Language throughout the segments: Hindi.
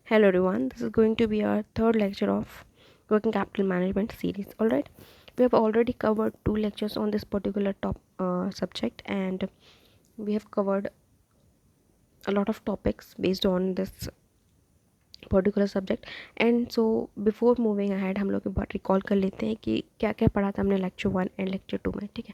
Hello everyone, this is going to be our third lecture of Working Capital Management series. Alright, we have already covered two lectures on this particular subject, and we have covered a lot of topics based on this particular subject. And so before moving ahead हम लोग एक बार रिकॉल कर लेते हैं कि क्या क्या पढ़ा था हमने लेक्चर 1 एंड लेक्चर 2 में. ठीक है,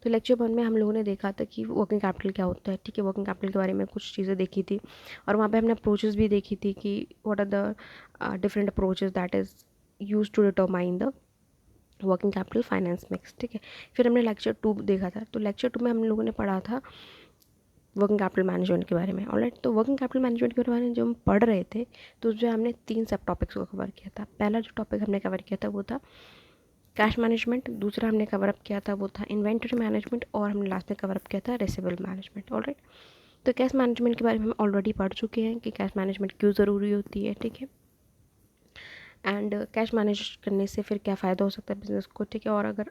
तो लेक्चर 1 में हम लोगों ने देखा था कि वर्किंग कैपिटल क्या होता है. ठीक है, वर्किंग कैपिटल के बारे में कुछ चीज़ें देखी थी और वहाँ पे हमने अप्रोचेस भी देखी थी कि what are the different approaches that is use to determine the working capital finance mix. ठीक है, फिर हमने लेक्चर 2 देखा था. तो लेक्चर 2 में हम लोगों ने पढ़ा था वर्किंग कैपिटल मैनेजमेंट के बारे में. ऑलराइट, तो वर्किंग कैपिटल मैनेजमेंट के बारे में जो हम पढ़ रहे थे तो उसमें हमने 3 सब टॉपिक्स को कवर किया था. पहला जो टॉपिक हमने कवर किया था वो था कैश मैनेजमेंट. दूसरा हमने कवर अप किया था वो था इन्वेंटरी मैनेजमेंट. और हमने लास्ट में कवर अप किया था रिसीवेबल मैनेजमेंट. ऑलराइट, तो कैश मैनेजमेंट के बारे में हम ऑलरेडी पढ़ चुके हैं कि कैश मैनेजमेंट क्यों ज़रूरी होती है. ठीक है, एंड कैश मैनेज करने से फिर क्या फ़ायदा हो सकता है बिजनेस को. ठीक है, और अगर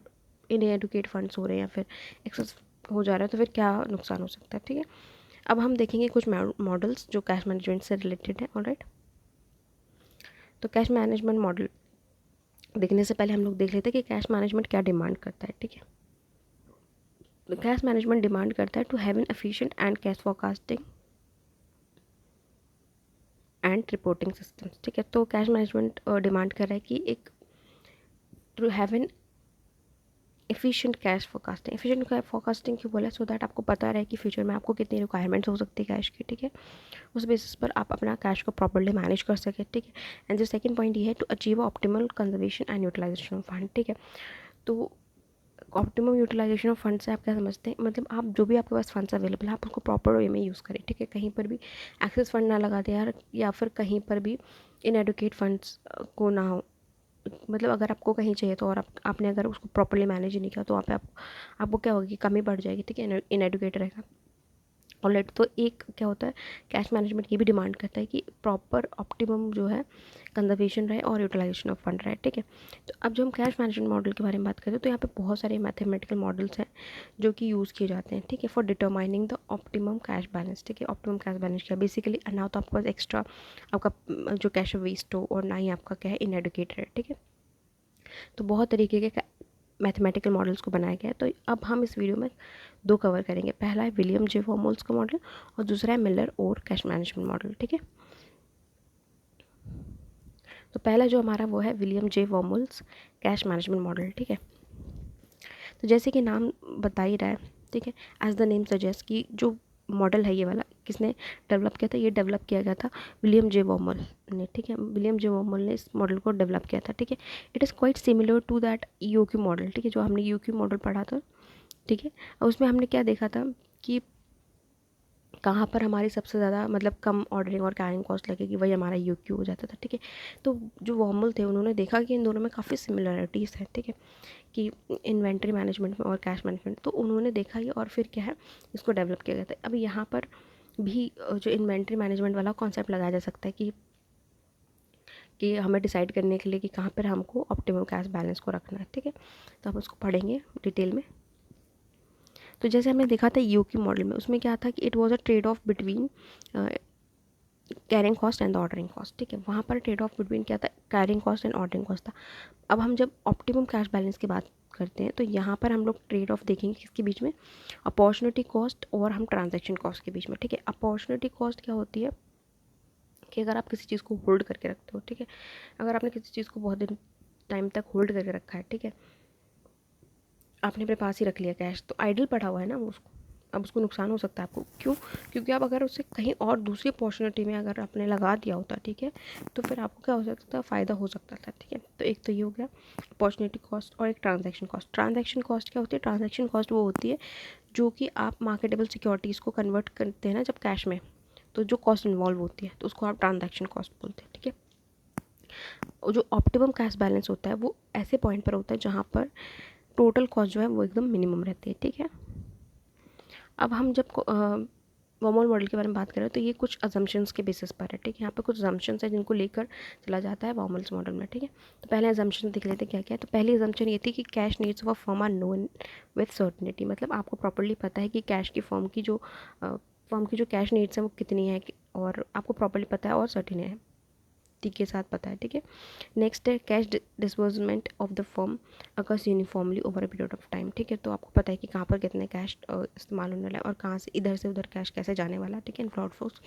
इनएडुकेट फंड्स हो रहे हैं या फिर एक्सेस हो जा रहा है तो फिर क्या नुकसान हो सकता है. ठीक है, अब हम देखेंगे कुछ मॉडल्स जो कैश मैनेजमेंट से रिलेटेड है. ऑलराइट, तो कैश मैनेजमेंट मॉडल देखने से पहले हम लोग देख लेते हैं कि कैश मैनेजमेंट क्या डिमांड करता है. ठीक है, तो कैश मैनेजमेंट डिमांड करता है to have an efficient and cash forecasting and reporting systems. ठीक है, तो कैश मैनेजमेंट डिमांड कर रहा है कि एक to have an efficient cash forecasting. Efficient forecasting क्यों बोला? सो दैट आपको पता रहे कि फ्यूचर में आपको कितनी रिक्वायरमेंट्स हो सकती है कैश की. ठीक है, उस बेसिस पर आप अपना कैश को प्रॉपर्ली मैनेज कर सकें. ठीक है, एंड जो सेकंड पॉइंट ये है to achieve optimal conservation and utilisation of fund. ठीक है, तो ऑप्टिमम यूटिलाइजेशन ऑफ फंड से आप क्या समझते हैं? मतलब आप जो भी आपके पास फंड्स अवेलेबल है आप उसको प्रॉपर वे में यूज़ करें. ठीक है, कहीं पर भी एक्सेस फंड ना लगा दें यार, या फिर कहीं पर भी इनएडुकेट फंड्स को ना हो. मतलब अगर आपको कहीं चाहिए तो और आपने अगर उसको प्रॉपर्ली मैनेज नहीं किया तो वहाँ पे आपको क्या होगी, कमी बढ़ जाएगी. ठीक है, इनएडुकेट रहेगा. ऑलराइट, तो एक क्या होता है, कैश मैनेजमेंट की भी डिमांड करता है कि प्रॉपर ऑप्टिमम जो है कंजर्वेशन रहे और यूटिलाइजेशन ऑफ फंड रहे. ठीक है, तो अब जो हम कैश मैनेजमेंट मॉडल के बारे में बात करें तो यहाँ पे बहुत सारे मैथमेटिकल मॉडल्स हैं जो कि यूज़ किए जाते हैं. ठीक है, for determining the optimum cash balance. ठीक है, ऑप्टिमम कैश बैलेंस क्या बेसिकली, ना तो आपके पास एक्स्ट्रा आपका जो कैश वेस्ट हो और ना ही आपका क्या है इनएडुकेट रहे. ठीक है, तो बहुत तरीके के मैथमेटिकल मॉडल्स को बनाया गया है. तो अब हम इस वीडियो में दो कवर करेंगे. पहला है विलियम जे वर्मोल्स का मॉडल और दूसरा है मिलर और कैश मैनेजमेंट मॉडल. ठीक है, तो पहला जो हमारा वो है William J Baumol's cash management model. ठीक है, तो जैसे कि नाम बता ही रहा है. ठीक है, एज द नेम सजेस्ट कि जो मॉडल है ये वाला किसने डेवलप किया था? ये डेवलप किया गया था विलियम जे वर्मोल ने. ठीक है, विलियम जे वर्मोल ने इस मॉडल को डेवलप किया था. ठीक है, it is quite similar to that EOQ model. ठीक है, जो हमने ईओक्यू मॉडल पढ़ा था. ठीक है, और उसमें हमने क्या देखा था कि कहाँ पर हमारी सबसे ज़्यादा मतलब कम ऑर्डरिंग और कैरिंग कॉस्ट लगेगी, वही हमारा यूक्यू हो जाता था. ठीक है, तो जो वॉर्मल थे उन्होंने देखा कि इन दोनों में काफ़ी सिमिलरिटीज़ हैं. ठीक है, कि इन्वेंट्री मैनेजमेंट में और कैश मैनेजमेंट, तो उन्होंने देखा ये और फिर क्या है इसको डेवलप किया गया था. अब यहाँ पर भी जो इन्वेंट्री मैनेजमेंट वाला कॉन्सेप्ट लगाया जा सकता है कि हमें डिसाइड करने के लिए कि कहाँ पर हमको ऑप्टिमम कैश बैलेंस को रखना है. ठीक है, तो आप उसको पढ़ेंगे डिटेल में. तो जैसे हमने देखा था यूक्यू मॉडल में, उसमें क्या था कि it was a trade off between carrying cost and the ordering cost. ठीक है, वहाँ पर ट्रेड ऑफ बिटवीन क्या था, carrying cost and ordering cost था. अब हम जब ऑप्टिमम कैश बैलेंस की बात करते हैं तो यहाँ पर हम लोग ट्रेड ऑफ देखेंगे किसके बीच में, अपॉर्चुनिटी कॉस्ट और हम ट्रांजैक्शन कॉस्ट के बीच में. ठीक है, अपॉर्चुनिटी कॉस्ट क्या होती है कि अगर आप किसी चीज़ को होल्ड करके रखते हो. ठीक है, अगर आपने किसी चीज़ को बहुत दिन टाइम तक होल्ड करके रखा है. ठीक है, आपने अपने पास ही रख लिया कैश, तो आइडल पड़ा हुआ है ना वो, उसको अब उसको नुकसान हो सकता है आपको. क्यों? क्योंकि आप अगर उसे कहीं और दूसरी अपॉर्चुनिटी में अगर आपने लगा दिया होता, ठीक है, तो फिर आपको क्या हो सकता था, फ़ायदा हो सकता था. ठीक है, तो एक तो ये हो गया अपॉर्चुनिटी कॉस्ट और एक ट्रांजैक्शन कॉस्ट. ट्रांजैक्शन कॉस्ट क्या होती है? ट्रांजैक्शन कॉस्ट वो होती है जो कि आप मार्केटेबल सिक्योरिटीज़ को कन्वर्ट करते हैं ना जब कैश में, तो जो कॉस्ट इन्वॉल्व होती है तो उसको आप ट्रांजैक्शन कॉस्ट बोलते हैं. ठीक है, और जो ऑप्टिमम कैश बैलेंस होता है वो ऐसे पॉइंट पर होता है जहाँ पर टोटल कॉस्ट जो है वो एकदम मिनिमम रहती है. ठीक है, अब हम जब वर्महोल मॉडल के बारे में बात करें तो ये कुछ अजम्पशंस के बेसिस पर है. ठीक है, यहाँ पे कुछ अजम्पशंस है जिनको लेकर चला जाता है वर्महोल्स मॉडल में. ठीक है, तो पहले अजम्पशन देख लेते हैं क्या क्या है. तो पहली अजम्पशन ये थी कि cash needs of a firm are known with certainty. मतलब आपको प्रॉपर्ली पता है कि कैश की फर्म की जो कैश नीड्स है वो कितनी है और आपको प्रॉपर्ली पता है और सर्टिन है. के साथ पता है, ठीक है। नेक्स्ट है cash disbursement of the firm occurs uniformly over a period of time, ठीक है। तो आपको पता है कि कहाँ पर कितने कैश इस्तेमाल होने वाला है और कहाँ से इधर से उधर कैश कैसे जाने वाला है, ठीक है। फ्रॉड फ्लोस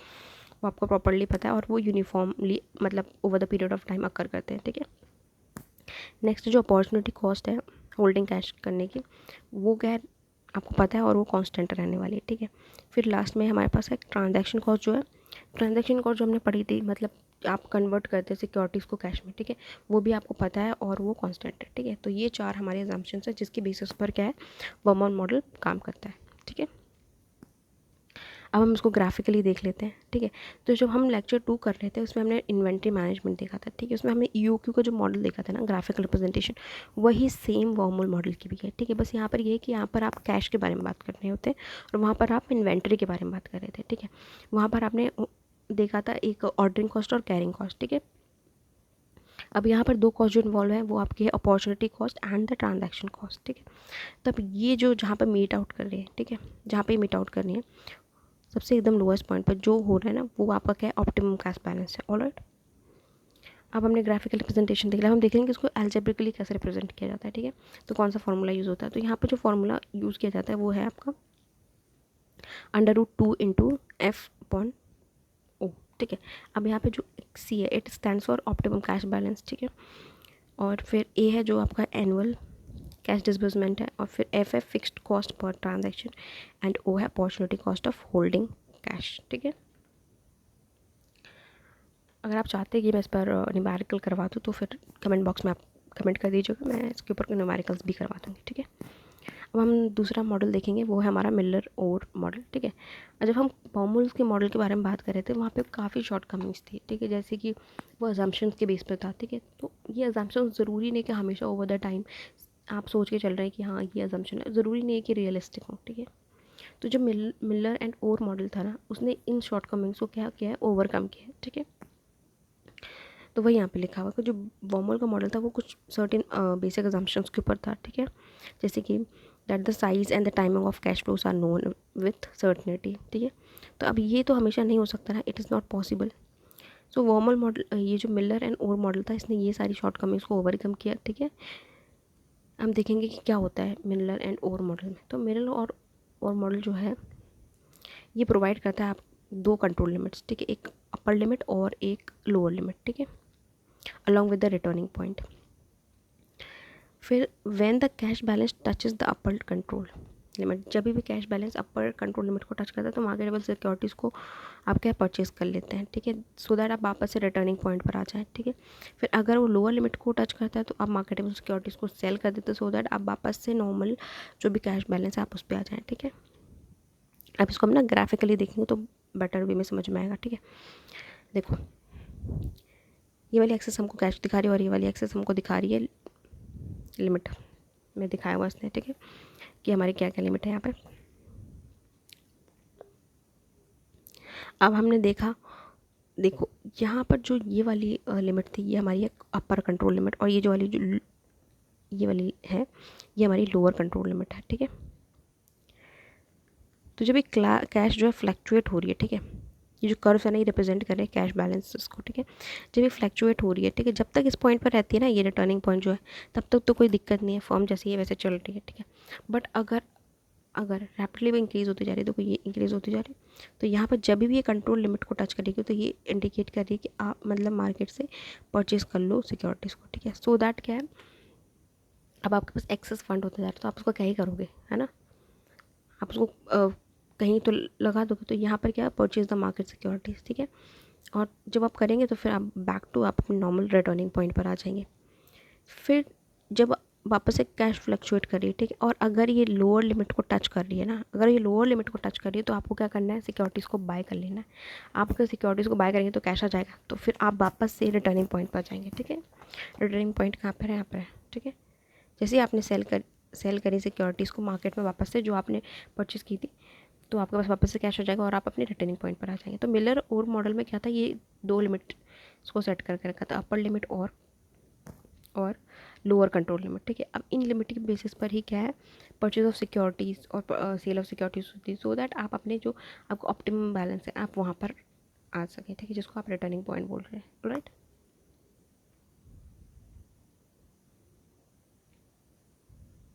वो आपको प्रॉपर्ली पता है और वो यूनिफॉर्मली मतलब over the period of time occur करते हैं, ठीक है। नेक्स्ट जो अपॉर्चुनिटी कॉस्ट है होल्डिंग कैश करने की, वो क्या है आपको पता है और वो कांस्टेंट रहने वाली है, ठीक है। फिर लास्ट में हमारे पास है ट्रांजैक्शन कॉस्ट, जो है ट्रांजैक्शन कॉस्ट जो हमने पढ़ी थी, मतलब आप कन्वर्ट करते हैं सिक्योरिटीज़ को कैश में, ठीक है, वो भी आपको पता है और वो कांस्टेंट है, ठीक है। तो ये 4 हमारे अजम्पशंस है जिसके बेसिस पर क्या है वर्मोन मॉडल काम करता है, ठीक है। अब हम इसको ग्राफिकली देख लेते हैं, ठीक है। तो जब हम लेक्चर 2 कर रहे थे उसमें हमने इन्वेंट्री मैनेजमेंट देखा था, ठीक है। उसमें हमने ईओक्यू का जो मॉडल देखा था ना, ग्राफिकल रिप्रेजेंटेशन, वही सेम वर्मोल मॉडल की भी है, ठीक है। बस यहाँ पर ये है कि यहाँ पर आप कैश के बारे में बात कर रहे होते हैं और वहाँ पर आप इन्वेंट्री के बारे में बात कर रहे थे, ठीक है। वहाँ पर आपने देखा था एक ऑर्डरिंग कॉस्ट और कैरिंग कॉस्ट, ठीक है। अब यहाँ पर 2 कॉस्ट जो इन्वॉल्व है वो आपकी है opportunity cost and the transaction cost, ठीक है। तब ये जो जहाँ पर मीट आउट कर रही है, ठीक है, जहाँ पे मीट आउट करनी है सबसे एकदम लोएस्ट पॉइंट पर जो हो रहा है ना, वो आपका क्या है ऑप्टिमम कैश बैलेंस है, ऑलराइट। अब हमने ग्राफिकल रिप्रेजेंटेशन देख लिया, हम देखेंगे इसको एल्जेब्रिकली कैसे रिप्रेजेंट किया जाता है, ठीक है। तो कौन सा फॉर्मूला यूज़ होता है, तो यहाँ पर जो फॉर्मूला यूज़ किया जाता है वो है आपका √2 इंटू एफ अपॉन ओ, ठीक है। अब यहाँ पे जो सी है it stands for optimum cash balance, ठीक है। और फिर ए है जो आपका एनुअल कैश डिसबर्समेंट है, और फिर एफ है फिक्स्ड कॉस्ट पर ट्रांजैक्शन, एंड ओ है opportunity cost of holding cash, ठीक है। अगर आप चाहते हैं कि मैं इस पर न्यूमेरिकल करवा दूँ तो फिर कमेंट बॉक्स में आप कमेंट कर दीजिएगा, मैं इसके ऊपर न्यूमेरिकल्स भी करवा दूँगी, ठीक है। अब हम दूसरा मॉडल देखेंगे, वो है हमारा मिलर ओर मॉडल, ठीक है। और जब हम बॉमोल्स के मॉडल के बारे में बात कर रहे थे वहाँ पे काफ़ी शॉर्टकमिंग्स थी, ठीक है, जैसे कि वो अजम्पशंस के बेस पर था, ठीक है। तो ये अजम्पशंस ज़रूरी नहीं कि हमेशा ओवर द टाइम आप सोच के चल रहे हैं कि हाँ ये अजम्पशन है, ज़रूरी नहीं है कि रियलिस्टिक हो, ठीक है। तो जो मिलर एंड ओर मॉडल था ना, उसने इन शॉर्टकमिंग्स को क्या किया है ओवरकम किया है, ठीक है। तो वही यहाँ पे लिखा हुआ है कि जो वॉर्महोल का मॉडल था वो कुछ सर्टेन बेसिक अजम्पशंस के ऊपर था, ठीक है। जैसे कि that the size and the timing of cash flows are known with certainty, ठीक है। तो अब ये तो हमेशा नहीं हो सकता ना, it is not possible. So Baumol model, ये जो मिलर एंड ओर मॉडल था, इसने ये सारी शॉर्टकमिंग्स को ओवरकम किया, ठीक है। हम देखेंगे कि क्या होता है मिलर एंड ओर मॉडल में। तो मिलर और मॉडल जो है ये प्रोवाइड करता है आप 2 कंट्रोल लिमिट्स, ठीक है, एक अपर लिमिट और एक लोअर लिमिट, ठीक है, along with the returning point. फिर when the cash balance touches the upper control limit, जब भी cash balance upper control limit को टच करता है तो मार्केटेबल सिक्योरिटीज़ को आप क्या परचेज कर लेते हैं, ठीक है, सो दैट आप वापस से रिटर्निंग पॉइंट पर आ जाएं, ठीक है। फिर अगर वो लोअर लिमिट को टच करता है तो आप मार्केटेबल सिक्योरिटीज़ को सेल कर देते हैं सो दैट आप वापस से नॉर्मल जो भी कैश बैलेंस है आप उस पर आ जाएँ, ठीक है। अब इसको हम ना ग्राफिकली देखेंगे तो बेटर वे में समझ में आएगा, ठीक है। देखो ये वाली एक्सेस हमको कैश दिखा रही है और ये वाली एक्सेस हमको दिखा रही है लिमिट में दिखाया हुआ इसने, ठीक है, कि हमारी क्या क्या लिमिट है यहाँ पे। अब हमने देखा, देखो यहाँ पर जो ये वाली लिमिट थी ये हमारी एक अपर कंट्रोल लिमिट, और ये जो वाली जो ये वाली है ये हमारी लोअर कंट्रोल लिमिट है, ठीक है। तो जब ये कैश जो है फ्लैक्चुएट हो रही है, ठीक है, ये जो कर्व है ना ये रिप्रेजेंट कर रहे हैं कैश बैलेंसेस को, ठीक है। जब ये फ्लैक्चुएट हो रही है, ठीक है, जब तक इस पॉइंट पर रहती है ना ये रिटर्निंग पॉइंट जो है, तब तक तो कोई दिक्कत नहीं है, फॉर्म जैसे ये वैसे चल रही है, ठीक है। बट अगर अगर रैपिडली भी इंक्रीज़ होती जा रही है, तो ये इंक्रीज़ होती जा रही है, तो यहाँ पर जब भी ये कंट्रोल लिमिट को टच करेगी तो ये इंडिकेट कर रही है कि आप मतलब मार्केट से परचेज कर लो सिक्योरिटीज़ को, ठीक है। सो दैट क्या है, अब आपके पास एक्सेस फंड होता जा रहा है तो आप उसको क्या ही करोगे, है ना, आप उसको कहीं तो लगा दोगे। तो यहाँ पर क्या परचेज द मार्केट सिक्योरिटीज़, ठीक है। और जब आप करेंगे तो फिर आप बैक टू आप अपने नॉर्मल रिटर्निंग पॉइंट पर आ जाएंगे। फिर जब वापस से कैश फ्लक्चुएट कर रही है, ठीक है, और अगर ये लोअर लिमिट को टच कर रही है ना, अगर ये लोअर लिमिट को टच कर रही है तो आपको क्या करना है, सिक्योरिटीज़ को बाय कर लेना है। आप अगर सिक्योरिटीज़ को बाय करेंगे तो कैश आ जाएगा, तो फिर आप वापस से रिटर्निंग पॉइंट पर जाएंगे, ठीक है। रिटर्निंग पॉइंट कहाँ पर है, यहाँ पर है, ठीक है। जैसे ही आपने सेल करी सिक्योरिटीज़ को मार्केट में वापस से जो आपने परचेज़ की थी, तो आपके पास वापस से कैश हो जाएगा और आप अपने रिटर्निंग पॉइंट पर आ जाएंगे। तो मिलर और मॉडल में क्या था, ये 2 लिमिट को सेट करके रखा था, अपर लिमिट और लोअर कंट्रोल लिमिट, ठीक है। अब इन लिमिट के बेसिस पर ही क्या है परचेज ऑफ सिक्योरिटीज़ और सेल ऑफ सिक्योरिटीज़ होती है, सो दैट आप अपने जो आपको ऑप्टिमम बैलेंस है आप वहाँ पर आ सकें, ठीक है, जिसको आप रिटर्निंग पॉइंट बोल रहे हैं, राइट।